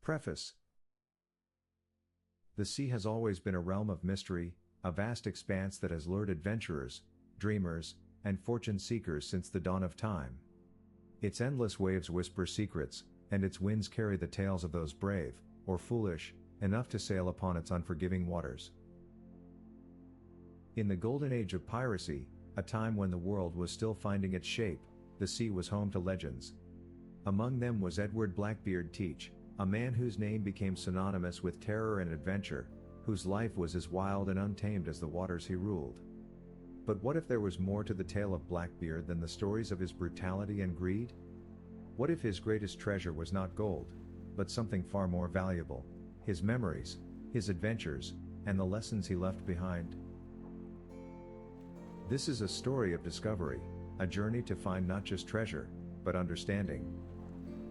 Preface. The sea has always been a realm of mystery, a vast expanse that has lured adventurers, dreamers, and fortune seekers since the dawn of time. Its endless waves whisper secrets, and its winds carry the tales of those brave, or foolish, enough to sail upon its unforgiving waters. In the Golden Age of Piracy, a time when the world was still finding its shape, the sea was home to legends. Among them was Edward Blackbeard Teach, a man whose name became synonymous with terror and adventure, whose life was as wild and untamed as the waters he ruled. But what if there was more to the tale of Blackbeard than the stories of his brutality and greed? What if his greatest treasure was not gold, but something far more valuable: his memories, his adventures, and the lessons he left behind? This is a story of discovery, a journey to find not just treasure, but understanding.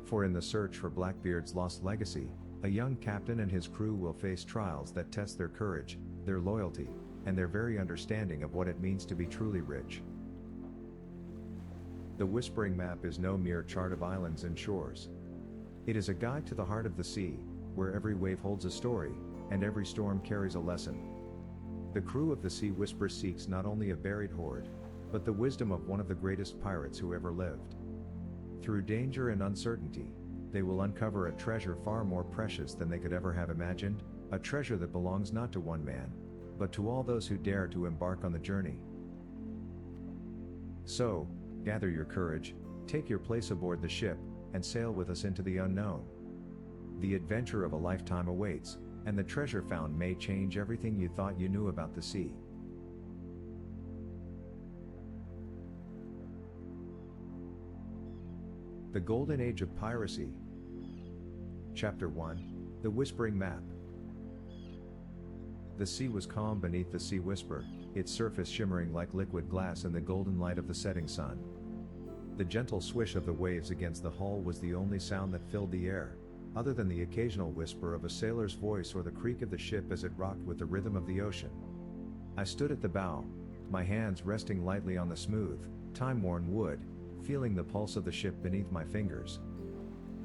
For in the search for Blackbeard's lost legacy, a young captain and his crew will face trials that test their courage, their loyalty, and their very understanding of what it means to be truly rich. The Whispering Map is no mere chart of islands and shores. It is a guide to the heart of the sea, where every wave holds a story, and every storm carries a lesson. The crew of the Sea Whisper seeks not only a buried hoard, but the wisdom of one of the greatest pirates who ever lived. Through danger and uncertainty, they will uncover a treasure far more precious than they could ever have imagined, a treasure that belongs not to one man, but to all those who dare to embark on the journey. So, gather your courage, take your place aboard the ship, and sail with us into the unknown. The adventure of a lifetime awaits, and the treasure found may change everything you thought you knew about the sea. The Golden Age of Piracy. Chapter 1: The Whispering Map. The sea was calm beneath the Sea Whisper, its surface shimmering like liquid glass in the golden light of the setting sun. The gentle swish of the waves against the hull was the only sound that filled the air, other than the occasional whisper of a sailor's voice or the creak of the ship as it rocked with the rhythm of the ocean. I stood at the bow, my hands resting lightly on the smooth, time-worn wood, feeling the pulse of the ship beneath my fingers.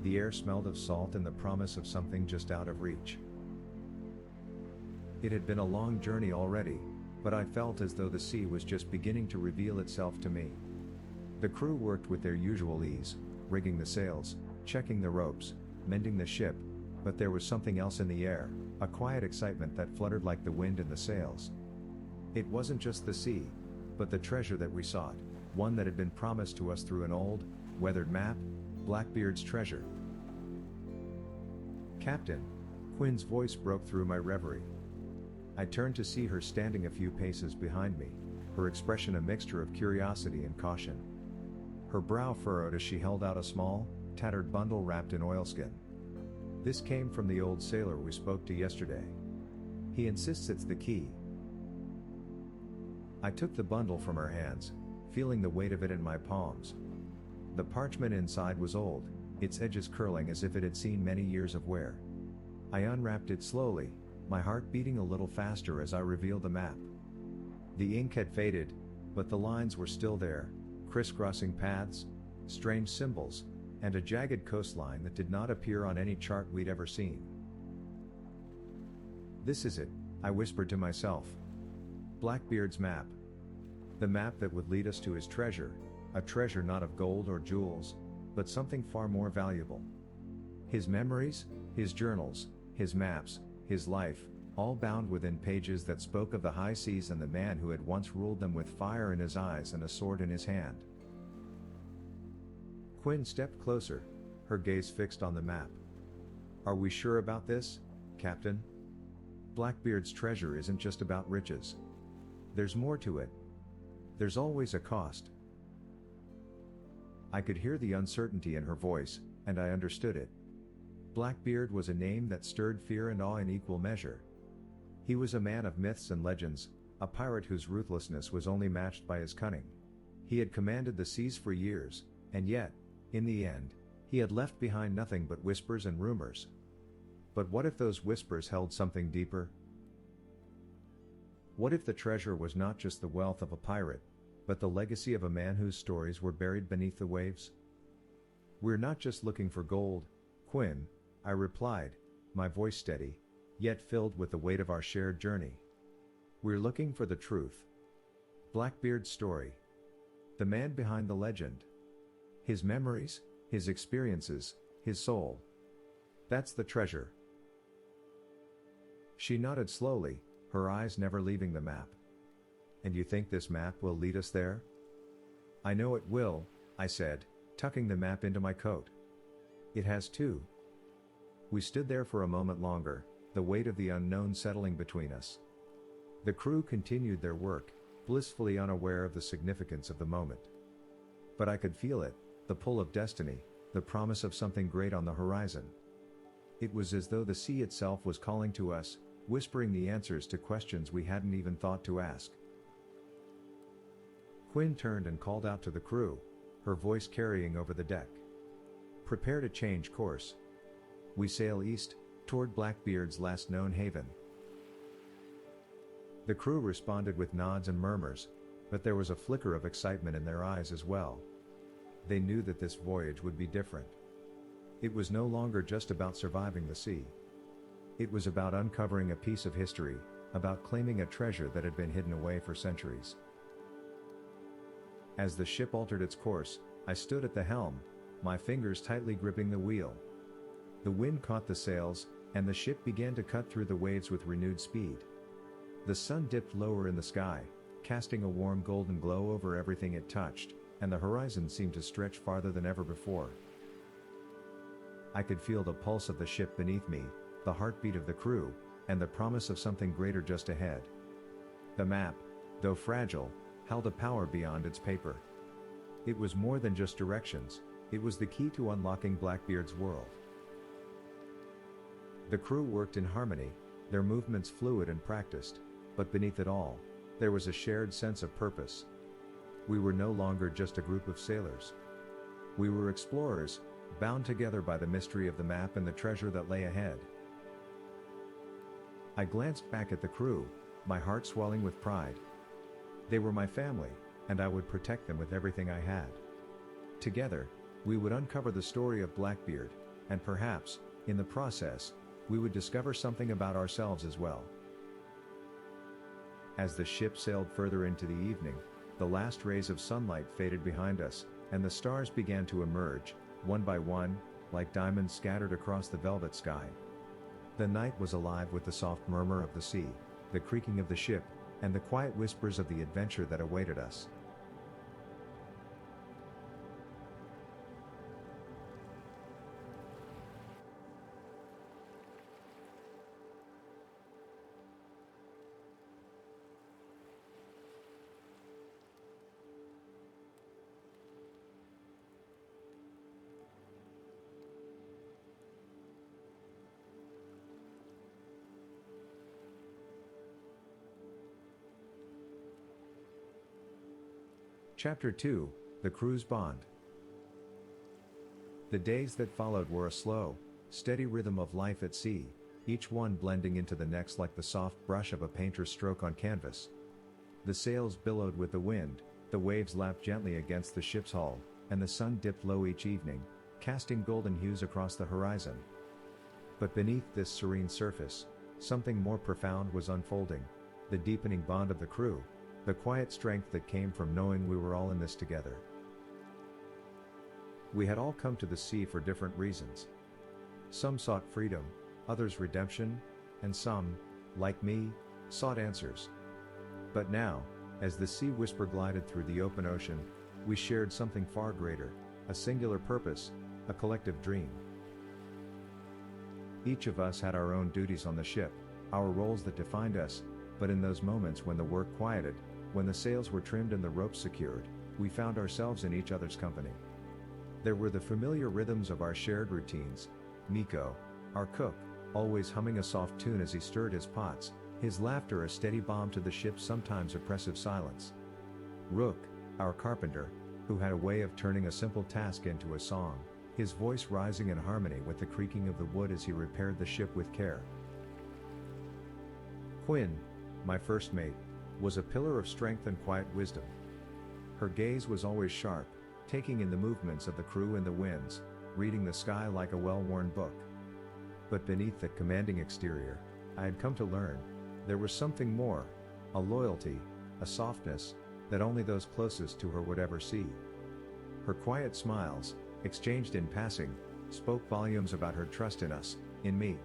The air smelled of salt and the promise of something just out of reach. It had been a long journey already, but I felt as though the sea was just beginning to reveal itself to me. The crew worked with their usual ease, rigging the sails, checking the ropes, mending the ship, but there was something else in the air, a quiet excitement that fluttered like the wind in the sails. It wasn't just the sea, but the treasure that we sought, one that had been promised to us through an old, weathered map: Blackbeard's treasure. "Captain," Quinn's voice broke through my reverie. I turned to see her standing a few paces behind me, her expression a mixture of curiosity and caution. Her brow furrowed as she held out a small, tattered bundle wrapped in oilskin. "This came from the old sailor we spoke to yesterday. He insists it's the key." I took the bundle from her hands, feeling the weight of it in my palms. The parchment inside was old, its edges curling as if it had seen many years of wear. I unwrapped it slowly, my heart beating a little faster as I revealed the map. The ink had faded, but the lines were still there, crisscrossing paths, strange symbols, and a jagged coastline that did not appear on any chart we'd ever seen. "This is it," I whispered to myself. "Blackbeard's map. The map that would lead us to his treasure, a treasure not of gold or jewels, but something far more valuable. His memories, his journals, his maps, his life, all bound within pages that spoke of the high seas and the man who had once ruled them with fire in his eyes and a sword in his hand." Quinn stepped closer, her gaze fixed on the map. "Are we sure about this, Captain? Blackbeard's treasure isn't just about riches. There's more to it. There's always a cost." I could hear the uncertainty in her voice, and I understood it. Blackbeard was a name that stirred fear and awe in equal measure. He was a man of myths and legends, a pirate whose ruthlessness was only matched by his cunning. He had commanded the seas for years, and yet, in the end, he had left behind nothing but whispers and rumors. But what if those whispers held something deeper? What if the treasure was not just the wealth of a pirate, but the legacy of a man whose stories were buried beneath the waves? "We're not just looking for gold, Quinn," I replied, my voice steady, yet filled with the weight of our shared journey. We're looking for the truth. Blackbeard's story. The man behind the legend. His memories, his experiences, his soul. That's the treasure. She nodded slowly, her eyes never leaving the map. And you think this map will lead us there? I know it will, I said, tucking the map into my coat. It has too. We stood there for a moment longer, the weight of the unknown settling between us. The crew continued their work, blissfully unaware of the significance of the moment. But I could feel it, the pull of destiny, the promise of something great on the horizon. It was as though the sea itself was calling to us, whispering the answers to questions we hadn't even thought to ask. Quinn turned and called out to the crew, her voice carrying over the deck. Prepare to change course. We sail east, toward Blackbeard's last known haven. The crew responded with nods and murmurs, but there was a flicker of excitement in their eyes as well. They knew that this voyage would be different. It was no longer just about surviving the sea. It was about uncovering a piece of history, about claiming a treasure that had been hidden away for centuries. As the ship altered its course, I stood at the helm, my fingers tightly gripping the wheel. The wind caught the sails, and the ship began to cut through the waves with renewed speed. The sun dipped lower in the sky, casting a warm golden glow over everything it touched, and the horizon seemed to stretch farther than ever before. I could feel the pulse of the ship beneath me, the heartbeat of the crew, and the promise of something greater just ahead. The map, though fragile, held a power beyond its paper. It was more than just directions, it was the key to unlocking Blackbeard's world. The crew worked in harmony, their movements fluid and practiced, but beneath it all, there was a shared sense of purpose. We were no longer just a group of sailors. We were explorers, bound together by the mystery of the map and the treasure that lay ahead. I glanced back at the crew, my heart swelling with pride. They were my family, and I would protect them with everything I had. Together, we would uncover the story of Blackbeard, and perhaps, in the process, we would discover something about ourselves as well. As the ship sailed further into the evening, the last rays of sunlight faded behind us, and the stars began to emerge, one by one, like diamonds scattered across the velvet sky. The night was alive with the soft murmur of the sea, the creaking of the ship, and the quiet whispers of the adventure that awaited us. Chapter 2, The Crew's Bond. The days that followed were a slow, steady rhythm of life at sea, each one blending into the next like the soft brush of a painter's stroke on canvas. The sails billowed with the wind, the waves lapped gently against the ship's hull, and the sun dipped low each evening, casting golden hues across the horizon. But beneath this serene surface, something more profound was unfolding, the deepening bond of the crew, the quiet strength that came from knowing we were all in this together. We had all come to the sea for different reasons. Some sought freedom, others redemption, and some, like me, sought answers. But now, as the sea whisper glided through the open ocean, we shared something far greater, a singular purpose, a collective dream. Each of us had our own duties on the ship, our roles that defined us, but in those moments when the work quieted, when the sails were trimmed and the ropes secured, we found ourselves in each other's company. There were the familiar rhythms of our shared routines, Miko, our cook, always humming a soft tune as he stirred his pots, his laughter a steady balm to the ship's sometimes oppressive silence. Rook, our carpenter, who had a way of turning a simple task into a song, his voice rising in harmony with the creaking of the wood as he repaired the ship with care. Quinn, my first mate, was a pillar of strength and quiet wisdom. Her gaze was always sharp, taking in the movements of the crew and the winds, reading the sky like a well-worn book. But beneath that commanding exterior, I had come to learn, there was something more, a loyalty, a softness, that only those closest to her would ever see. Her quiet smiles, exchanged in passing, spoke volumes about her trust in us, in me.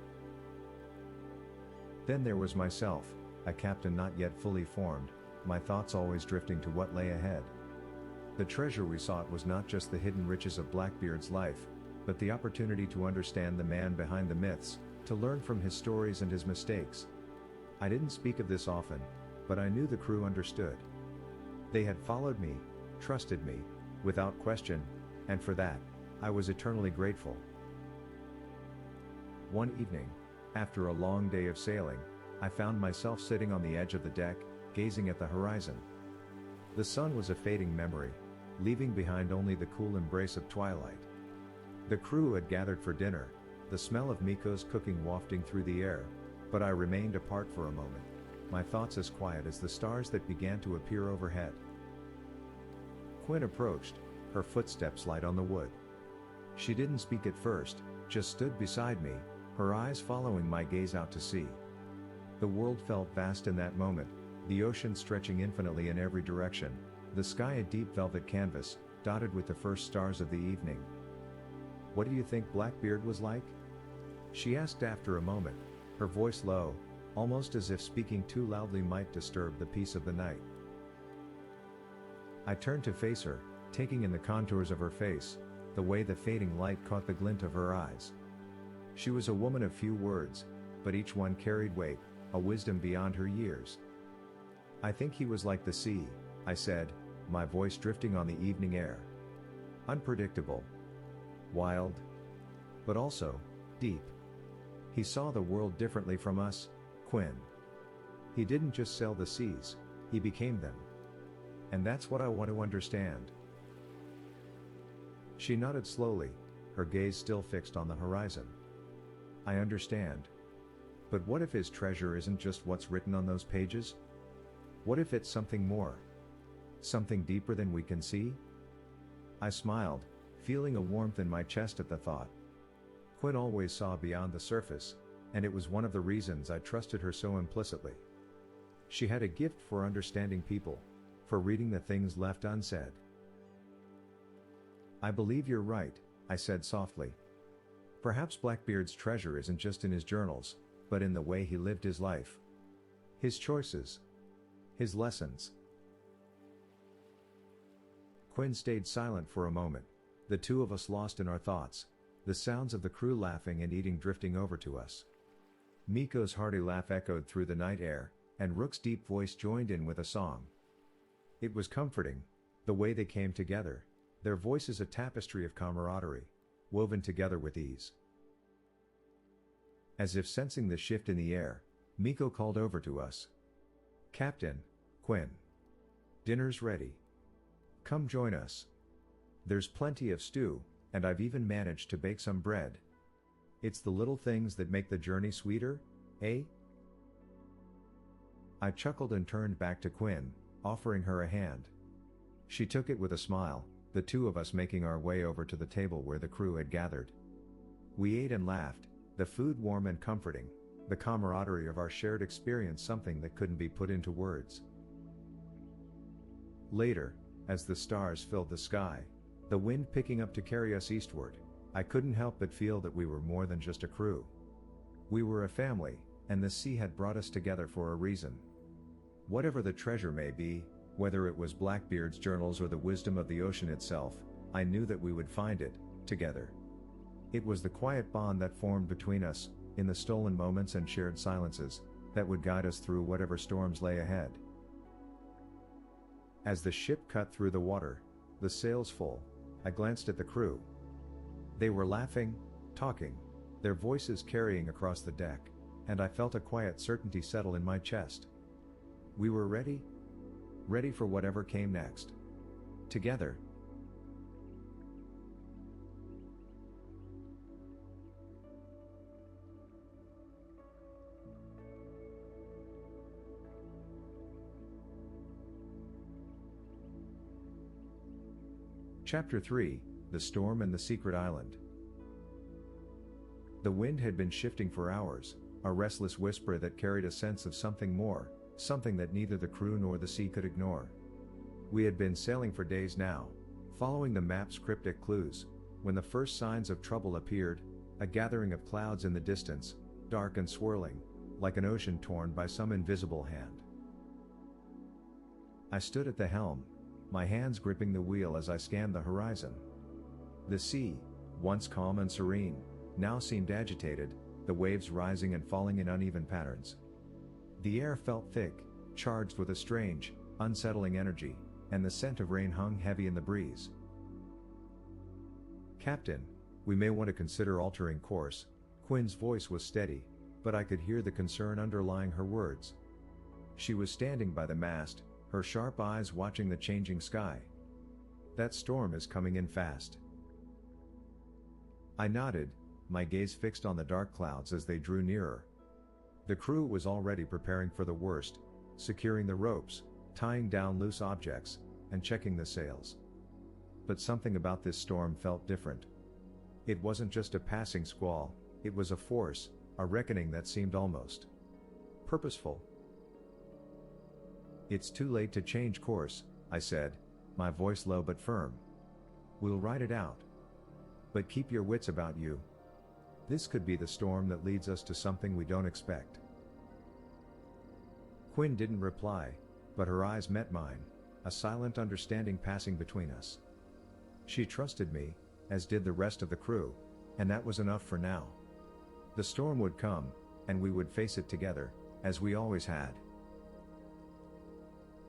Then there was myself, a captain not yet fully formed, my thoughts always drifting to what lay ahead. The treasure we sought was not just the hidden riches of Blackbeard's life, but the opportunity to understand the man behind the myths, to learn from his stories and his mistakes. I didn't speak of this often, but I knew the crew understood. They had followed me, trusted me, without question, and for that, I was eternally grateful. One evening, after a long day of sailing, I found myself sitting on the edge of the deck, gazing at the horizon. The sun was a fading memory, leaving behind only the cool embrace of twilight. The crew had gathered for dinner, the smell of Miko's cooking wafting through the air, but I remained apart for a moment, my thoughts as quiet as the stars that began to appear overhead. Quinn approached, her footsteps light on the wood. She didn't speak at first, just stood beside me, her eyes following my gaze out to sea. The world felt vast in that moment, the ocean stretching infinitely in every direction, the sky a deep velvet canvas, dotted with the first stars of the evening. "What do you think Blackbeard was like?" she asked after a moment, her voice low, almost as if speaking too loudly might disturb the peace of the night. I turned to face her, taking in the contours of her face, the way the fading light caught the glint of her eyes. She was a woman of few words, but each one carried weight, a wisdom beyond her years. "I think he was like the sea," I said, my voice drifting on the evening air. "Unpredictable. Wild. But also, deep. He saw the world differently from us, Quinn. He didn't just sail the seas, he became them. And that's what I want to understand." She nodded slowly, her gaze still fixed on the horizon. "I understand. But what if his treasure isn't just what's written on those pages? What if it's something more? Something deeper than we can see?" I smiled, feeling a warmth in my chest at the thought. Quinn always saw beyond the surface, and it was one of the reasons I trusted her so implicitly. She had a gift for understanding people, for reading the things left unsaid. "I believe you're right," I said softly. "Perhaps Blackbeard's treasure isn't just in his journals, but in the way he lived his life. His choices. His lessons." Quinn stayed silent for a moment, the two of us lost in our thoughts, the sounds of the crew laughing and eating drifting over to us. Miko's hearty laugh echoed through the night air, and Rook's deep voice joined in with a song. It was comforting, the way they came together, their voices a tapestry of camaraderie, woven together with ease. As if sensing the shift in the air, Miko called over to us. "Captain, Quinn. Dinner's ready. Come join us. There's plenty of stew, and I've even managed to bake some bread. It's the little things that make the journey sweeter, eh?" I chuckled and turned back to Quinn, offering her a hand. She took it with a smile, the two of us making our way over to the table where the crew had gathered. We ate and laughed, the food warm and comforting, the camaraderie of our shared experience something that couldn't be put into words. Later, as the stars filled the sky, the wind picking up to carry us eastward, I couldn't help but feel that we were more than just a crew. We were a family, and the sea had brought us together for a reason. Whatever the treasure may be, whether it was Blackbeard's journals or the wisdom of the ocean itself, I knew that we would find it, together. It was the quiet bond that formed between us, in the stolen moments and shared silences, that would guide us through whatever storms lay ahead. As the ship cut through the water, the sails full, I glanced at the crew. They were laughing, talking, their voices carrying across the deck, and I felt a quiet certainty settle in my chest. We were ready for whatever came next. Together. Chapter 3, The Storm and the Secret Island. The wind had been shifting for hours, a restless whisper that carried a sense of something more, something that neither the crew nor the sea could ignore. We had been sailing for days now, following the map's cryptic clues, when the first signs of trouble appeared, a gathering of clouds in the distance, dark and swirling, like an ocean torn by some invisible hand. I stood at the helm, my hands gripping the wheel as I scanned the horizon. The sea, once calm and serene, now seemed agitated, the waves rising and falling in uneven patterns. The air felt thick, charged with a strange, unsettling energy, and the scent of rain hung heavy in the breeze. "Captain, we may want to consider altering course." Quinn's voice was steady, but I could hear the concern underlying her words. She was standing by the mast, her sharp eyes watching the changing sky. "That storm is coming in fast." I nodded, my gaze fixed on the dark clouds as they drew nearer. The crew was already preparing for the worst, securing the ropes, tying down loose objects, and checking the sails. But something about this storm felt different. It wasn't just a passing squall, it was a force, a reckoning that seemed almost purposeful. "It's too late to change course," I said, my voice low but firm. "We'll ride it out. But keep your wits about you. This could be the storm that leads us to something we don't expect." Quinn didn't reply, but her eyes met mine, a silent understanding passing between us. She trusted me, as did the rest of the crew, and that was enough for now. The storm would come, and we would face it together, as we always had.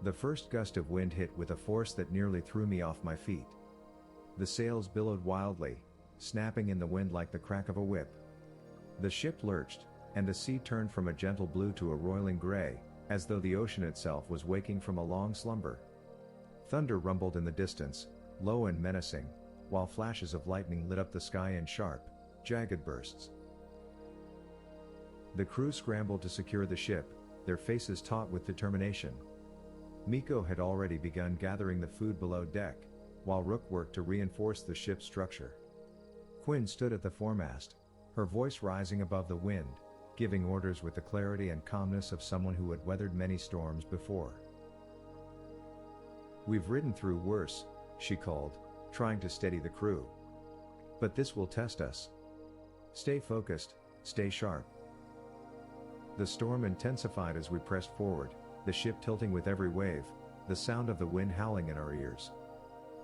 The first gust of wind hit with a force that nearly threw me off my feet. The sails billowed wildly, snapping in the wind like the crack of a whip. The ship lurched, and the sea turned from a gentle blue to a roiling gray, as though the ocean itself was waking from a long slumber. Thunder rumbled in the distance, low and menacing, while flashes of lightning lit up the sky in sharp, jagged bursts. The crew scrambled to secure the ship, their faces taut with determination. Miko had already begun gathering the food below deck, while Rook worked to reinforce the ship's structure. Quinn stood at the foremast, her voice rising above the wind, giving orders with the clarity and calmness of someone who had weathered many storms before. "We've ridden through worse," she called, trying to steady the crew. "But this will test us. Stay focused, stay sharp." The storm intensified as we pressed forward, the ship tilting with every wave, the sound of the wind howling in our ears.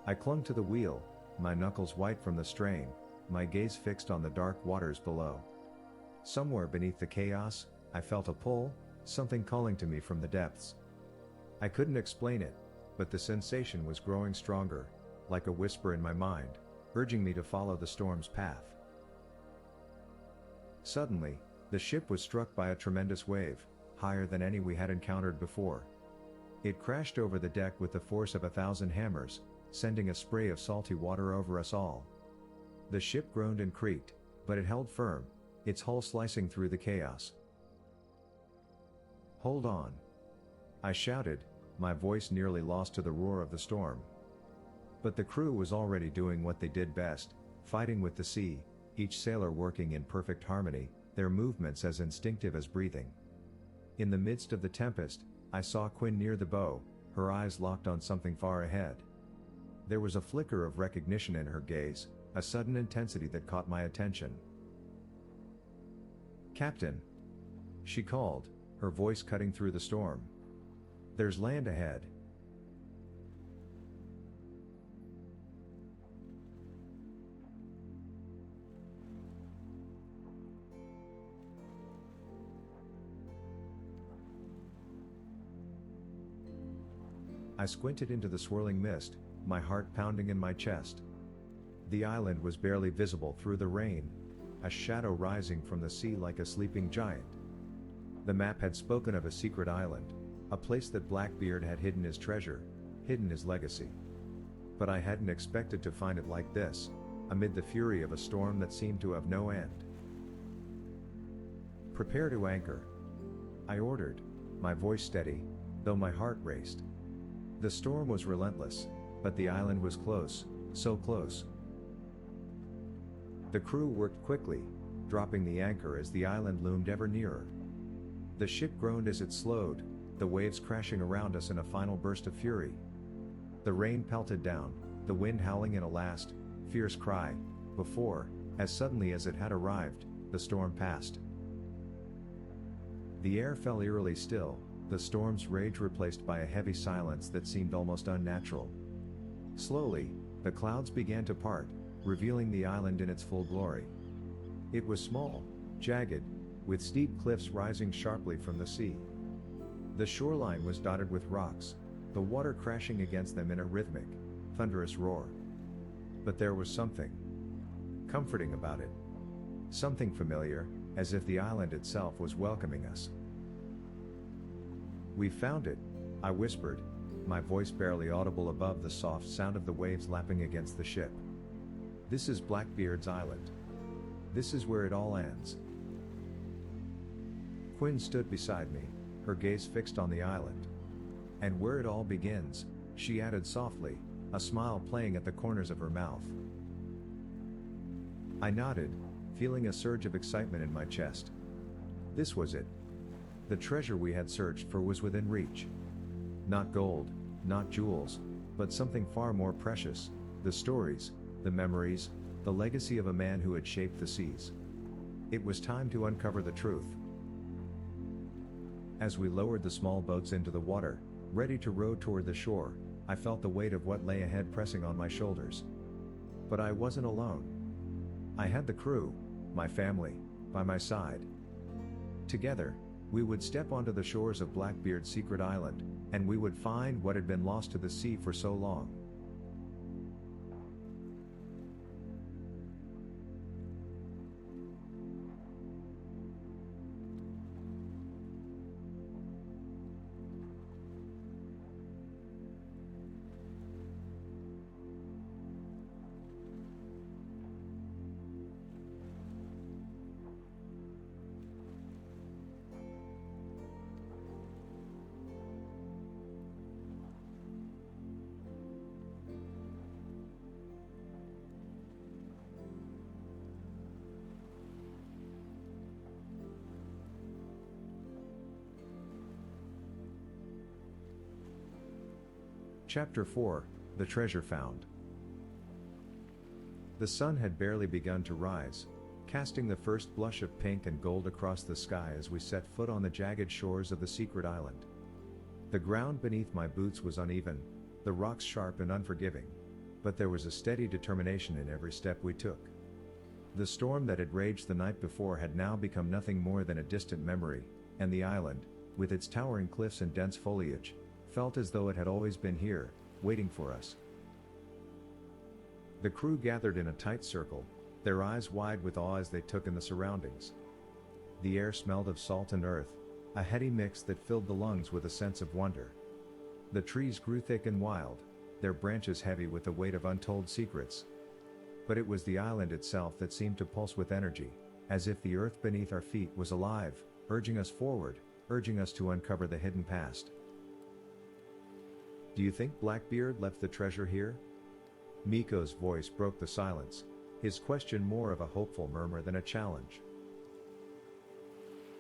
I clung to the wheel, my knuckles white from the strain, my gaze fixed on the dark waters below. Somewhere beneath the chaos, I felt a pull, something calling to me from the depths. I couldn't explain it, but the sensation was growing stronger, like a whisper in my mind, urging me to follow the storm's path. Suddenly, the ship was struck by a tremendous wave, higher than any we had encountered before. It crashed over the deck with the force of 1,000 hammers, sending a spray of salty water over us all. The ship groaned and creaked, but it held firm, its hull slicing through the chaos. "Hold on!" I shouted, my voice nearly lost to the roar of the storm. But the crew was already doing what they did best, fighting with the sea, each sailor working in perfect harmony, their movements as instinctive as breathing. In the midst of the tempest, I saw Quinn near the bow, her eyes locked on something far ahead. There was a flicker of recognition in her gaze, a sudden intensity that caught my attention. "Captain!" she called, her voice cutting through the storm. "There's land ahead." I squinted into the swirling mist, my heart pounding in my chest. The island was barely visible through the rain, a shadow rising from the sea like a sleeping giant. The map had spoken of a secret island, a place that Blackbeard had hidden his treasure, hidden his legacy. But I hadn't expected to find it like this, amid the fury of a storm that seemed to have no end. "Prepare to anchor," I ordered, my voice steady, though my heart raced. The storm was relentless, but the island was close, so close. The crew worked quickly, dropping the anchor as the island loomed ever nearer. The ship groaned as it slowed, the waves crashing around us in a final burst of fury. The rain pelted down, the wind howling in a last, fierce cry, before, as suddenly as it had arrived, the storm passed. The air fell eerily still, the storm's rage replaced by a heavy silence that seemed almost unnatural. Slowly, the clouds began to part, revealing the island in its full glory. It was small, jagged, with steep cliffs rising sharply from the sea. The shoreline was dotted with rocks, the water crashing against them in a rhythmic, thunderous roar. But there was something comforting about it. Something familiar, as if the island itself was welcoming us. "We found it," I whispered, my voice barely audible above the soft sound of the waves lapping against the ship. "This is Blackbeard's island. This is where it all ends." Quinn stood beside me, her gaze fixed on the island. "And where it all begins," she added softly, a smile playing at the corners of her mouth. I nodded, feeling a surge of excitement in my chest. This was it. The treasure we had searched for was within reach. Not gold, not jewels, but something far more precious, the stories, the memories, the legacy of a man who had shaped the seas. It was time to uncover the truth. As we lowered the small boats into the water, ready to row toward the shore, I felt the weight of what lay ahead pressing on my shoulders. But I wasn't alone. I had the crew, my family, by my side. Together, we would step onto the shores of Blackbeard's secret island, and we would find what had been lost to the sea for so long. Chapter 4, The Treasure Found. The sun had barely begun to rise, casting the first blush of pink and gold across the sky as we set foot on the jagged shores of the secret island. The ground beneath my boots was uneven, the rocks sharp and unforgiving, but there was a steady determination in every step we took. The storm that had raged the night before had now become nothing more than a distant memory, and the island, with its towering cliffs and dense foliage, felt as though it had always been here, waiting for us. The crew gathered in a tight circle, their eyes wide with awe as they took in the surroundings. The air smelled of salt and earth, a heady mix that filled the lungs with a sense of wonder. The trees grew thick and wild, their branches heavy with the weight of untold secrets. But it was the island itself that seemed to pulse with energy, as if the earth beneath our feet was alive, urging us forward, urging us to uncover the hidden past. "Do you think Blackbeard left the treasure here?" Miko's voice broke the silence, his question more of a hopeful murmur than a challenge.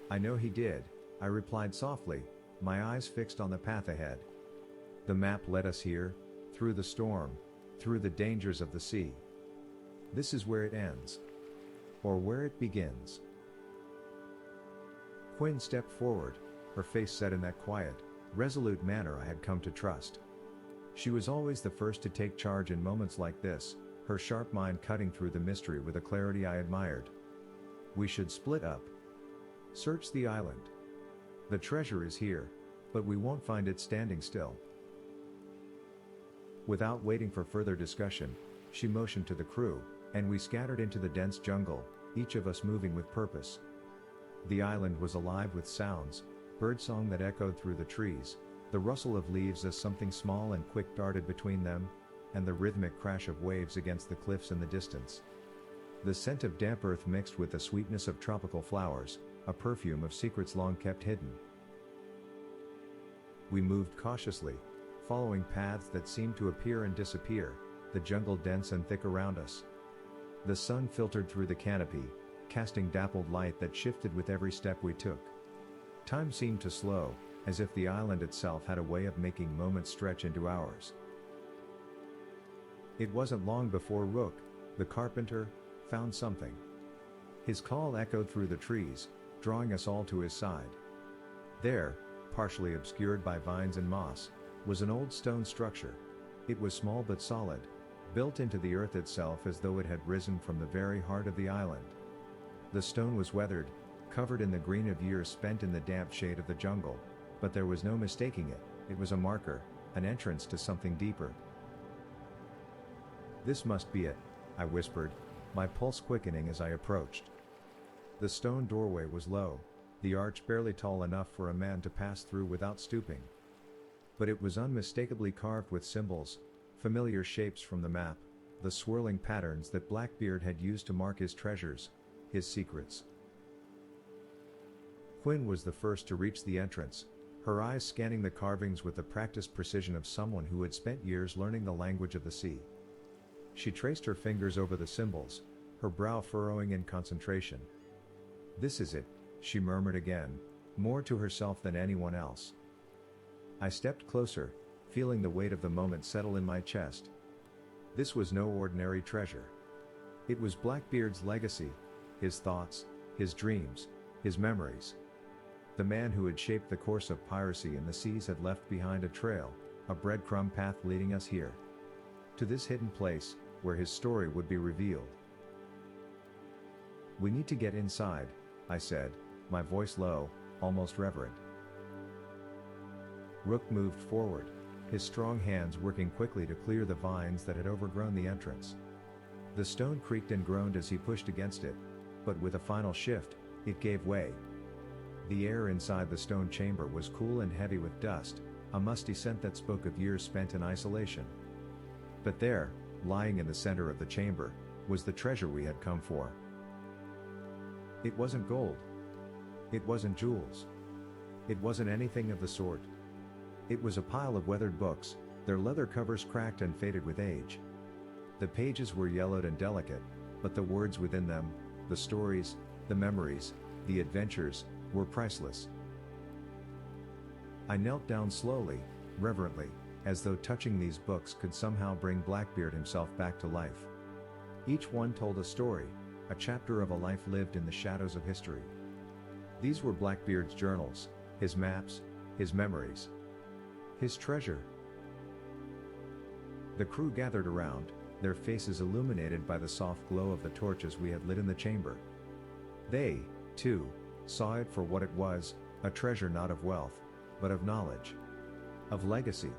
"I know he did," I replied softly, my eyes fixed on the path ahead. The map led us here, through the storm, through the dangers of the sea. This is where it ends. Or where it begins. Quinn stepped forward, her face set in that quiet, resolute manner I had come to trust. She was always the first to take charge in moments like this, her sharp mind cutting through the mystery with a clarity I admired. "We should split up. Search the island. The treasure is here, but we won't find it standing still." Without waiting for further discussion, she motioned to the crew, and we scattered into the dense jungle, each of us moving with purpose. The island was alive with sounds, birdsong that echoed through the trees, the rustle of leaves as something small and quick darted between them, and the rhythmic crash of waves against the cliffs in the distance. The scent of damp earth mixed with the sweetness of tropical flowers, a perfume of secrets long kept hidden. We moved cautiously, following paths that seemed to appear and disappear, the jungle dense and thick around us. The sun filtered through the canopy, casting dappled light that shifted with every step we took. Time seemed to slow, as if the island itself had a way of making moments stretch into hours. It wasn't long before Rook, the carpenter, found something. His call echoed through the trees, drawing us all to his side. There, partially obscured by vines and moss, was an old stone structure. It was small but solid, built into the earth itself as though it had risen from the very heart of the island. The stone was weathered, covered in the green of years spent in the damp shade of the jungle, but there was no mistaking it. It was a marker, an entrance to something deeper. "This must be it," I whispered, my pulse quickening as I approached. The stone doorway was low, the arch barely tall enough for a man to pass through without stooping. But it was unmistakably carved with symbols, familiar shapes from the map, the swirling patterns that Blackbeard had used to mark his treasures, his secrets. Quinn was the first to reach the entrance, her eyes scanning the carvings with the practiced precision of someone who had spent years learning the language of the sea. She traced her fingers over the symbols, her brow furrowing in concentration. "This is it," she murmured again, more to herself than anyone else. I stepped closer, feeling the weight of the moment settle in my chest. This was no ordinary treasure. It was Blackbeard's legacy, his thoughts, his dreams, his memories. The man who had shaped the course of piracy in the seas had left behind a trail, a breadcrumb path leading us here. To this hidden place, where his story would be revealed. "We need to get inside," I said, my voice low, almost reverent. Rook moved forward, his strong hands working quickly to clear the vines that had overgrown the entrance. The stone creaked and groaned as he pushed against it, but with a final shift, it gave way. The air inside the stone chamber was cool and heavy with dust, a musty scent that spoke of years spent in isolation. But there, lying in the center of the chamber, was the treasure we had come for. It wasn't gold. It wasn't jewels. It wasn't anything of the sort. It was a pile of weathered books, their leather covers cracked and faded with age. The pages were yellowed and delicate, but the words within them, the stories, the memories, the adventures, were priceless. I knelt down slowly, reverently, as though touching these books could somehow bring Blackbeard himself back to life. Each one told a story, a chapter of a life lived in the shadows of history. These were Blackbeard's journals, his maps, his memories, his treasure. The crew gathered around, their faces illuminated by the soft glow of the torches we had lit in the chamber. They, too, saw it for what it was, a treasure not of wealth, but of knowledge, of legacy.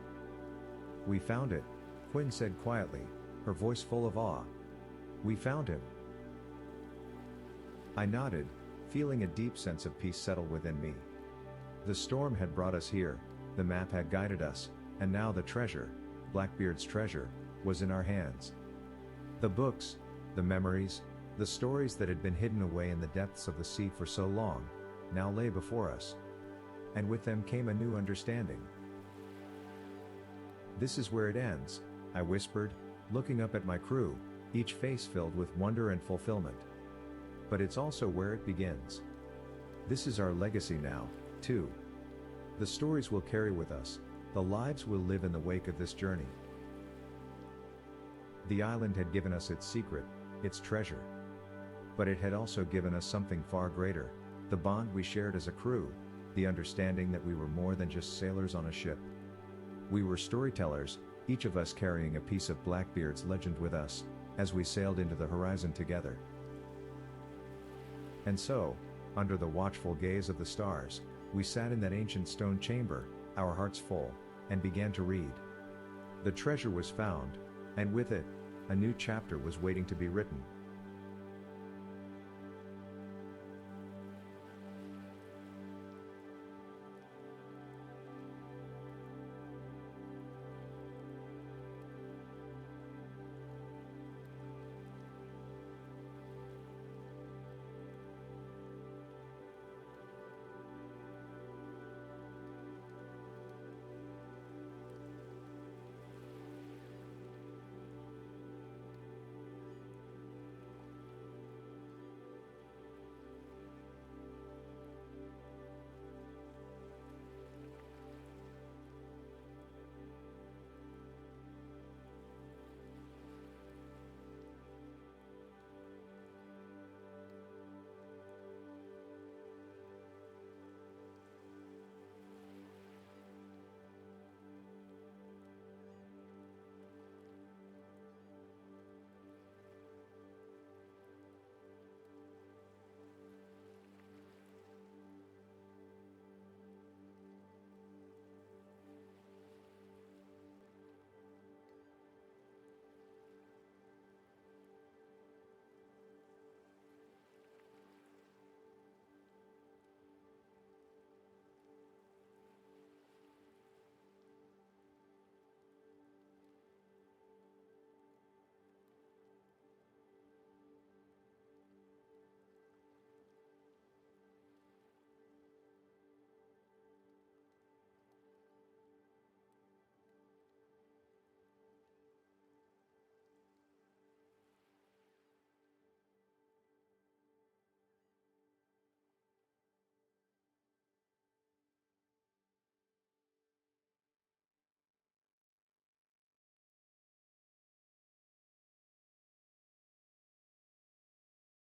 "We found it," Quinn said quietly, her voice full of awe. "We found him." I nodded, feeling a deep sense of peace settle within me. The storm had brought us here, the map had guided us, and now the treasure, Blackbeard's treasure, was in our hands. The books, the memories, the stories that had been hidden away in the depths of the sea for so long, now lay before us. And with them came a new understanding. "This is where it ends," I whispered, looking up at my crew, each face filled with wonder and fulfillment. "But it's also where it begins. This is our legacy now, too. The stories we'll carry with us, the lives we'll live in the wake of this journey." The island had given us its secret, its treasure. But it had also given us something far greater, the bond we shared as a crew, the understanding that we were more than just sailors on a ship. We were storytellers, each of us carrying a piece of Blackbeard's legend with us, as we sailed into the horizon together. And so, under the watchful gaze of the stars, we sat in that ancient stone chamber, our hearts full, and began to read. The treasure was found, and with it, a new chapter was waiting to be written.